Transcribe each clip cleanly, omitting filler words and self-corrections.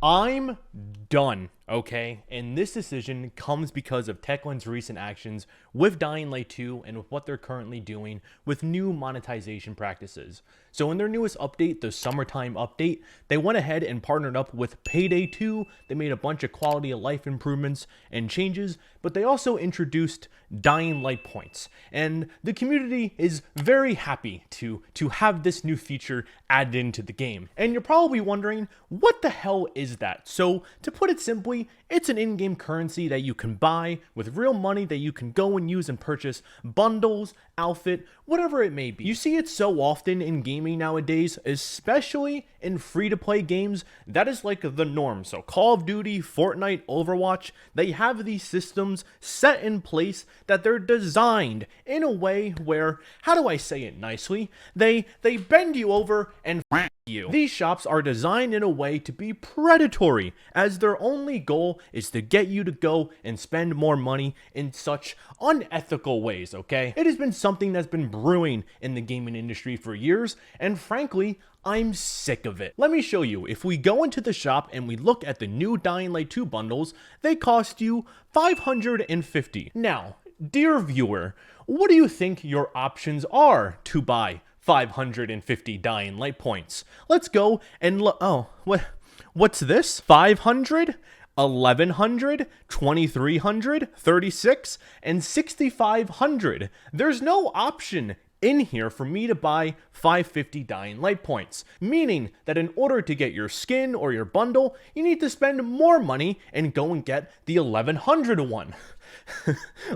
I'm done, okay? And this decision comes because of Techland's recent actions with Dying Light 2 and with what they're currently doing with new monetization practices. So in their newest update, the summertime update, they went ahead and partnered up with Payday 2. They made a bunch of quality of life improvements and changes, but they also introduced Dying Light points. And the community is very happy to have this new feature added into the game. And you're probably wondering, what the hell is that? So to put it simply, it's an in-game currency that you can buy with real money that you can go and use and purchase bundles, outfit, whatever it may be. You see it so often in gaming nowadays, especially in free-to-play games. That is like the norm. So Call of Duty, Fortnite, Overwatch, they have these systems set in place that they're designed in a way where, how do I say it nicely? They bend you over and you. These shops are designed in a way to be predatory, as their only goal is to get you to go and spend more money in such unethical ways, okay? It has been something that's been brewing in the gaming industry for years, and frankly, I'm sick of it. Let me show you. If we go into the shop and we look at the new Dying Light 2 bundles, they cost you $550. Now, dear viewer, what do you think your options are to buy 550 Dying Light points? Let's go and look. Oh, what's this? 500, 1100, 2300, 36, and 6500. There's no option in here for me to buy 550 Dying Light points, meaning that in order to get your skin or your bundle, you need to spend more money and go and get the 1100 one.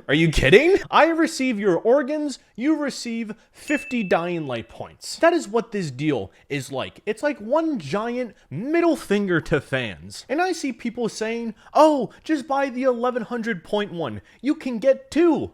Are you kidding? I receive your organs, you receive 50 Dying Light points. That is what this deal is like. It's like one giant middle finger to fans. And I see people saying, oh, just buy the 1100 point one. You can get two.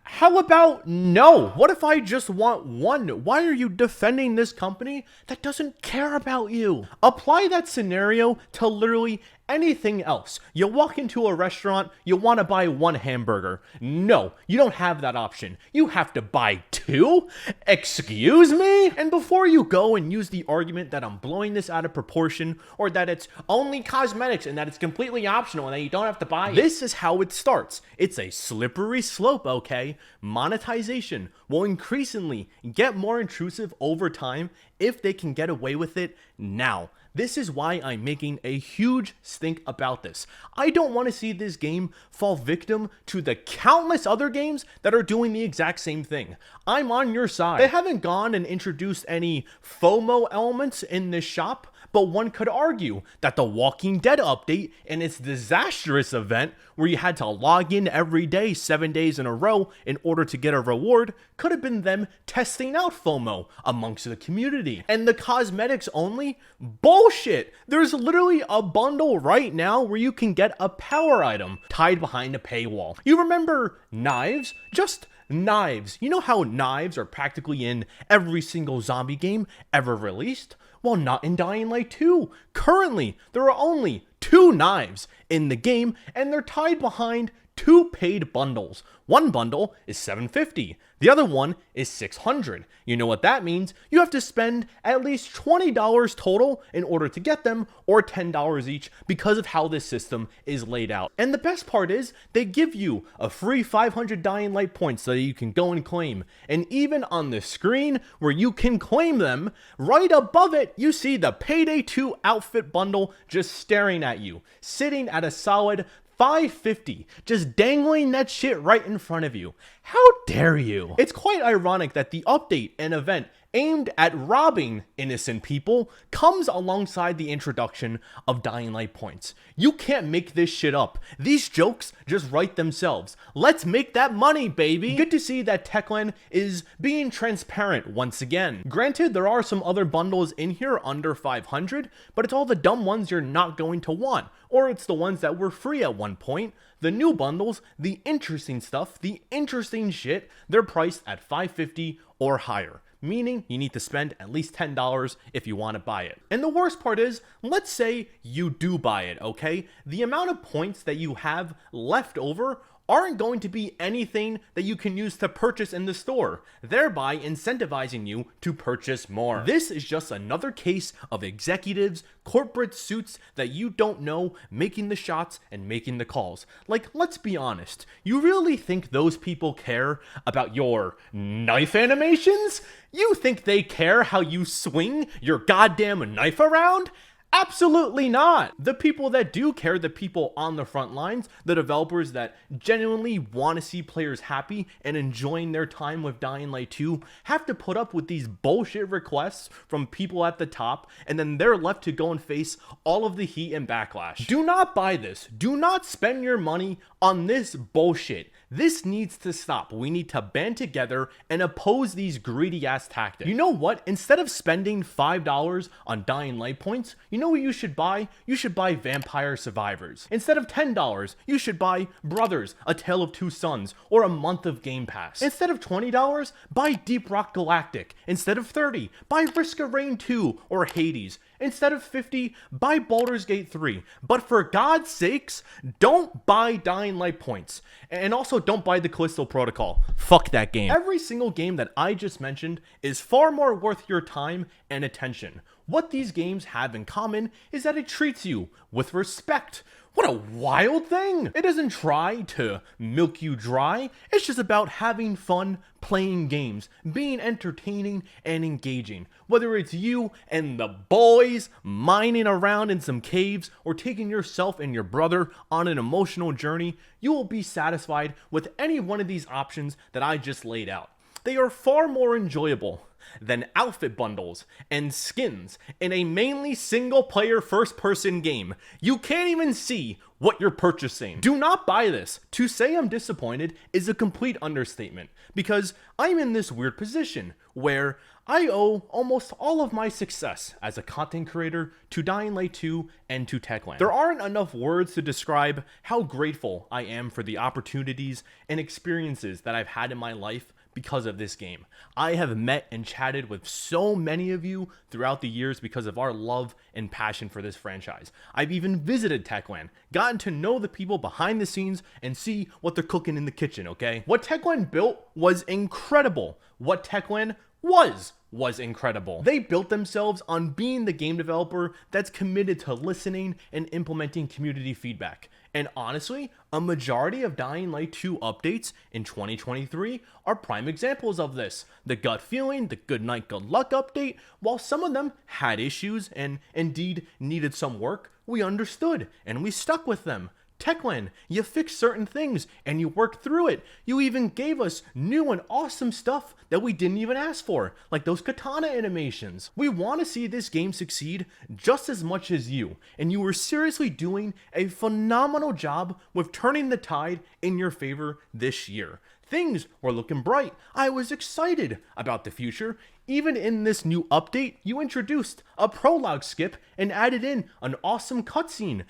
How about no? What if I just want one? Why are you defending this company that doesn't care about you? Apply that scenario to literally anything else. You walk into a restaurant, you want to buy one hamburger. No, you don't have that option. You have to buy two? Excuse me? And before you go and use the argument that I'm blowing this out of proportion, or that it's only cosmetics and that it's completely optional and that you don't have to buy it, this is how it starts. It's a slippery slope, okay? Monetization will increasingly get more intrusive over time if they can get away with it now. This is why I'm making a huge stink about this. I don't want to see this game fall victim to the countless other games that are doing the exact same thing. I'm on your side. They haven't gone and introduced any FOMO elements in this shop, but one could argue that the Walking Dead update and its disastrous event where you had to log in every day, 7 days in a row in order to get a reward could have been them testing out FOMO amongst the community. And the cosmetics only? Bullshit! There's literally a bundle right now where you can get a power item tied behind a paywall. You remember knives? Just knives. You know how knives are practically in every single zombie game ever released? Well, not in Dying Light 2. Currently, there are only 2 knives in the game, and they're tied behind 2 paid bundles. One bundle is $750. The other one is $600. You know what that means? You have to spend at least $20 total in order to get them, or $10 each, because of how this system is laid out. And the best part is, they give you a free 500 Dying Light points so that you can go and claim. And even on the screen where you can claim them, right above it, you see the Payday 2 outfit bundle just staring at you, sitting at a solid $550, just dangling that shit right in front of you. How dare you? It's quite ironic that the update and event aimed at robbing innocent people comes alongside the introduction of Dying Light points. You can't make this shit up. These jokes just write themselves. Let's make that money, baby. Good to see that Techland is being transparent once again. Granted, there are some other bundles in here under 500, but it's all the dumb ones you're not going to want, or it's the ones that were free at one point. The new bundles, the interesting stuff, the interesting shit, they're priced at $550 or higher, meaning you need to spend at least $10 if you want to buy it. And the worst part is, let's say you do buy it, okay? The amount of points that you have left over aren't going to be anything that you can use to purchase in the store, thereby incentivizing you to purchase more. This is just another case of executives, corporate suits that you don't know making the shots and making the calls. Like, let's be honest, you really think those people care about your knife animations? You think they care how you swing your goddamn knife around? Absolutely not. The people that do care, the people on the front lines, the developers that genuinely want to see players happy and enjoying their time with Dying Light 2, have to put up with these bullshit requests from people at the top, and then they're left to go and face all of the heat and backlash. Do not buy this. Do not spend your money on this bullshit. This needs to stop. We need to band together and oppose these greedy ass tactics. You know what? Instead of spending $5 on Dying Light points, you know what you should buy? You should buy Vampire Survivors. Instead of $10, you should buy Brothers, A Tale of Two Sons, or a month of Game Pass. Instead of $20, buy Deep Rock Galactic. Instead of $30, buy Risk of Rain 2 or Hades. Instead of $50, buy Baldur's Gate 3. But for God's sakes, don't buy Dying Light points. And also don't buy the Callisto Protocol. Fuck that game. Every single game that I just mentioned is far more worth your time and attention. What these games have in common is that it treats you with respect. What a wild thing! It doesn't try to milk you dry. It's just about having fun playing games, being entertaining and engaging. Whether it's you and the boys mining around in some caves or taking yourself and your brother on an emotional journey, you will be satisfied with any one of these options that I just laid out. They are far more enjoyable than outfit bundles and skins in a mainly single-player first-person game. You can't even see what you're purchasing. Do not buy this. To say I'm disappointed is a complete understatement, because I'm in this weird position where I owe almost all of my success as a content creator to Dying Light 2 and to Techland. There aren't enough words to describe how grateful I am for the opportunities and experiences that I've had in my life because of this game. I have met and chatted with so many of you throughout the years because of our love and passion for this franchise. I've even visited Techland, gotten to know the people behind the scenes and see what they're cooking in the kitchen, okay? What Techland built was incredible. What Techland was incredible. They built themselves on being the game developer that's committed to listening and implementing community feedback. And honestly, a majority of Dying Light 2 updates in 2023 are prime examples of this. The gut feeling, the good night, good luck update, while some of them had issues and indeed needed some work, we understood and we stuck with them. Techland, you fixed certain things and you worked through it. You even gave us new and awesome stuff that we didn't even ask for, like those katana animations. We want to see this game succeed just as much as you, and you were seriously doing a phenomenal job with turning the tide in your favor this year. Things were looking bright. I was excited about the future. Even in this new update, you introduced a prologue skip and added in an awesome cutscene.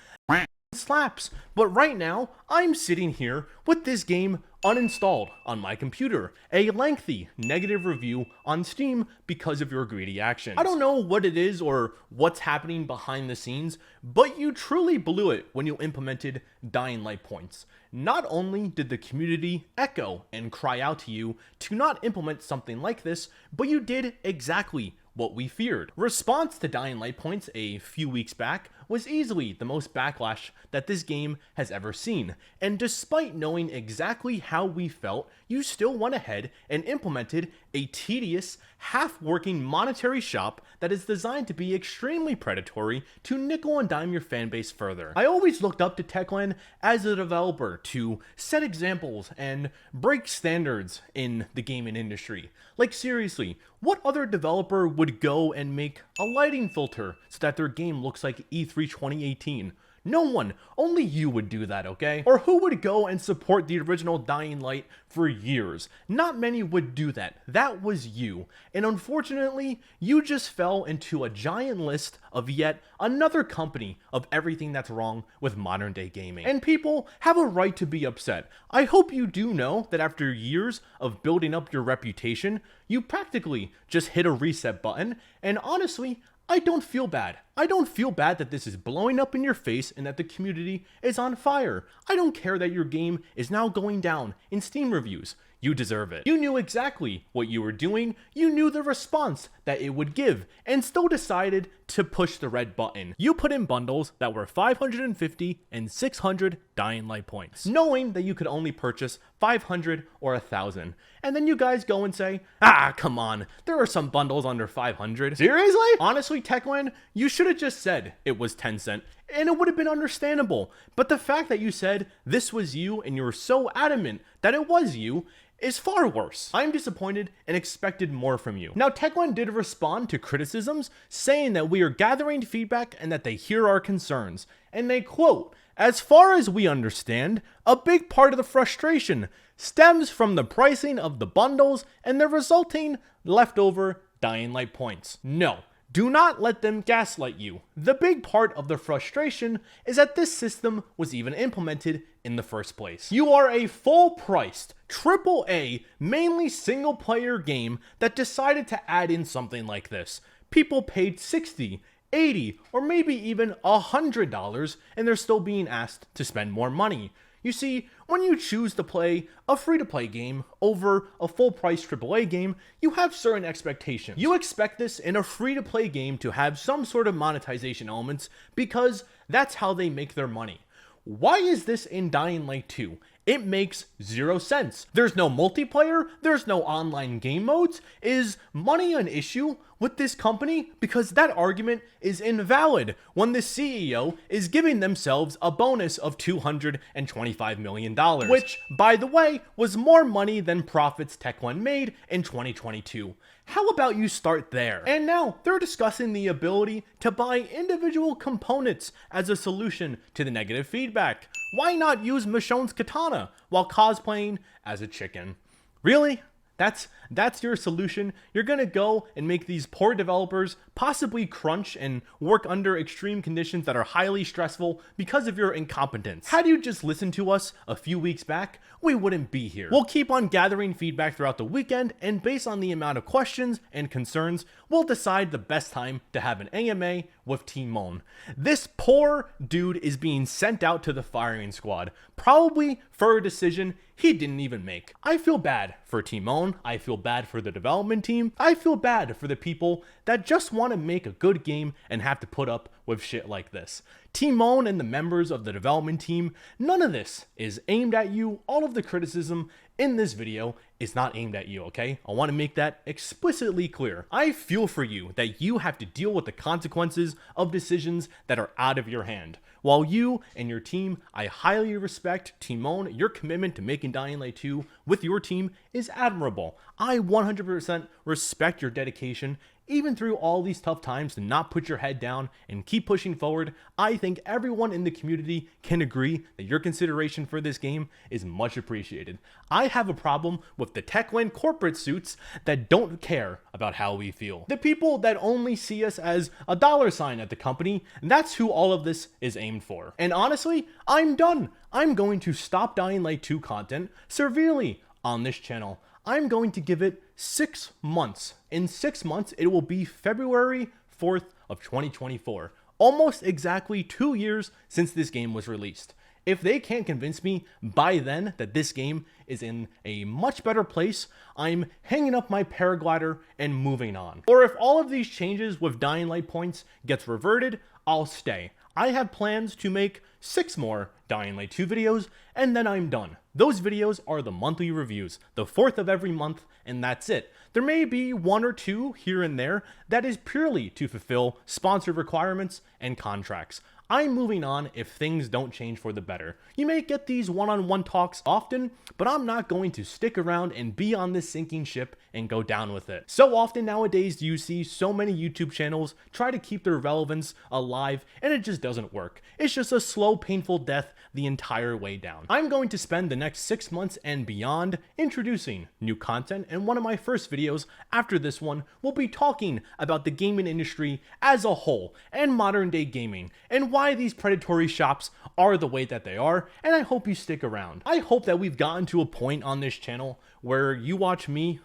Slaps, but right now I'm sitting here with this game uninstalled on my computer, a lengthy negative review on Steam because of your greedy actions. I don't know what it is or what's happening behind the scenes, but you truly blew it when you implemented Dying Light points. Not only did the community echo and cry out to you to not implement something like this, but you did exactly what we feared. Response to Dying Light points a few weeks back was easily the most backlash that this game has ever seen, and despite knowing exactly how we felt, you still went ahead and implemented a tedious, half-working monetary shop that is designed to be extremely predatory to nickel and dime your fanbase further. I always looked up to Techland as a developer to set examples and break standards in the gaming industry. Like seriously, what other developer would go and make a lighting filter so that their game looks like E3 2018? No one. Only you would do that, okay? Or who would go and support the original Dying Light for years? Not many would do that. That was you. And unfortunately, you just fell into a giant list of yet another company of everything that's wrong with modern day gaming. And people have a right to be upset. I hope you do know that after years of building up your reputation, you practically just hit a reset button, and honestly, I don't feel bad. I don't feel bad that this is blowing up in your face and that the community is on fire. I don't care that your game is now going down in Steam reviews. You deserve it. You knew exactly what you were doing, you knew the response that it would give, and still decided to push the red button. You put in bundles that were 550 and 600 Dying Light points, knowing that you could only purchase 500 or 1,000. And then you guys go and say, ah, come on, there are some bundles under 500. Seriously? Honestly, Techland, you should have just said it was Tencent, and it would have been understandable. But the fact that you said this was you and you were so adamant that it was you is far worse. I'm disappointed and expected more from you. Now, Techland did respond to criticisms, saying that we are gathering feedback and that they hear our concerns. And they quote, "As far as we understand, a big part of the frustration stems from the pricing of the bundles and the resulting leftover Dying Light points." No. Do not let them gaslight you. The big part of the frustration is that this system was even implemented in the first place. You are a full-priced, AAA, mainly single-player game that decided to add in something like this. People paid $60, $80, or maybe even $100, and they're still being asked to spend more money. You see, when you choose to play a free-to-play game over a full-price AAA game, you have certain expectations. You expect this in a free-to-play game to have some sort of monetization elements because that's how they make their money. Why is this in Dying Light 2? It makes zero sense. There's no multiplayer, there's no online game modes. Is money an issue with this company? Because that argument is invalid when the CEO is giving themselves a bonus of $225 million, which, by the way, was more money than profits Techland made in 2022. How about you start there? And now they're discussing the ability to buy individual components as a solution to the negative feedback. Why not use Michonne's katana while cosplaying as a chicken? Really? That's your solution? You're gonna go and make these poor developers possibly crunch and work under extreme conditions that are highly stressful because of your incompetence. Had you just listened to us a few weeks back, we wouldn't be here. We'll keep on gathering feedback throughout the weekend, and based on the amount of questions and concerns, we'll decide the best time to have an AMA with Timon. This poor dude is being sent out to the firing squad, probably for a decision he didn't even make. I feel bad for Timon. I feel bad for the development team. I feel bad for the people that just want to make a good game and have to put up with shit like this. Timon and the members of the development team, none of this is aimed at you. All of the criticism in this video is not aimed at you, okay? I want to make that explicitly clear. I feel for you that you have to deal with the consequences of decisions that are out of your hand. While you and your team, I highly respect Timon, your commitment to making Dying Light 2 with your team is admirable. I 100% respect your dedication. Even through all these tough times, to not put your head down and keep pushing forward. I think everyone in the community can agree that your consideration for this game is much appreciated. I have a problem with the Techland corporate suits that don't care about how we feel. The people that only see us as a dollar sign at the company, that's who all of this is aimed for. And honestly, I'm done. I'm going to stop Dying Light 2 content severely on this channel. I'm going to give it 6 months. In 6 months, it will be February 4th of 2024. Almost exactly 2 years since this game was released. If they can't convince me by then that this game is in a much better place, I'm hanging up my paraglider and moving on. Or if all of these changes with Dying Light points gets reverted, I'll stay. I have plans to make 6 more Dying Light 2 videos, and then I'm done. Those videos are the monthly reviews, the 4th of every month, and that's it. There may be 1 or 2 here and there that is purely to fulfill sponsor requirements and contracts. I'm moving on if things don't change for the better. You may get these one-on-one talks often, but I'm not going to stick around and be on this sinking ship and go down with it. So often nowadays do you see so many YouTube channels try to keep their relevance alive, and it just doesn't work. It's just a slow, painful death the entire way down. I'm going to spend the next 6 months and beyond introducing new content, and one of my first videos videos after this one, we'll be talking about the gaming industry as a whole and modern day gaming and why these predatory shops are the way that they are, and I hope you stick around. I hope that we've gotten to a point on this channel where you watch me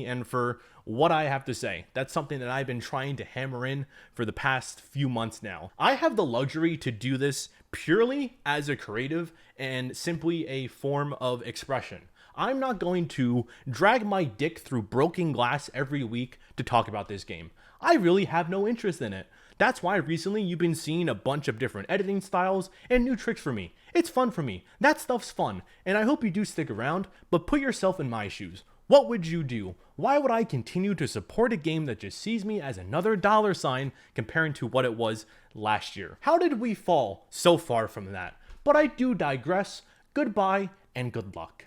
and for what I have to say. That's something that I've been trying to hammer in for the past few months now. I have the luxury to do this purely as a creative and simply a form of expression. I'm not going to drag my dick through broken glass every week to talk about this game. I really have no interest in it. That's why recently you've been seeing a bunch of different editing styles and new tricks for me. It's fun for me. That stuff's fun, and I hope you do stick around, but put yourself in my shoes. What would you do? Why would I continue to support a game that just sees me as another dollar sign comparing to what it was last year? How did we fall so far from that? But I do digress. Goodbye and good luck.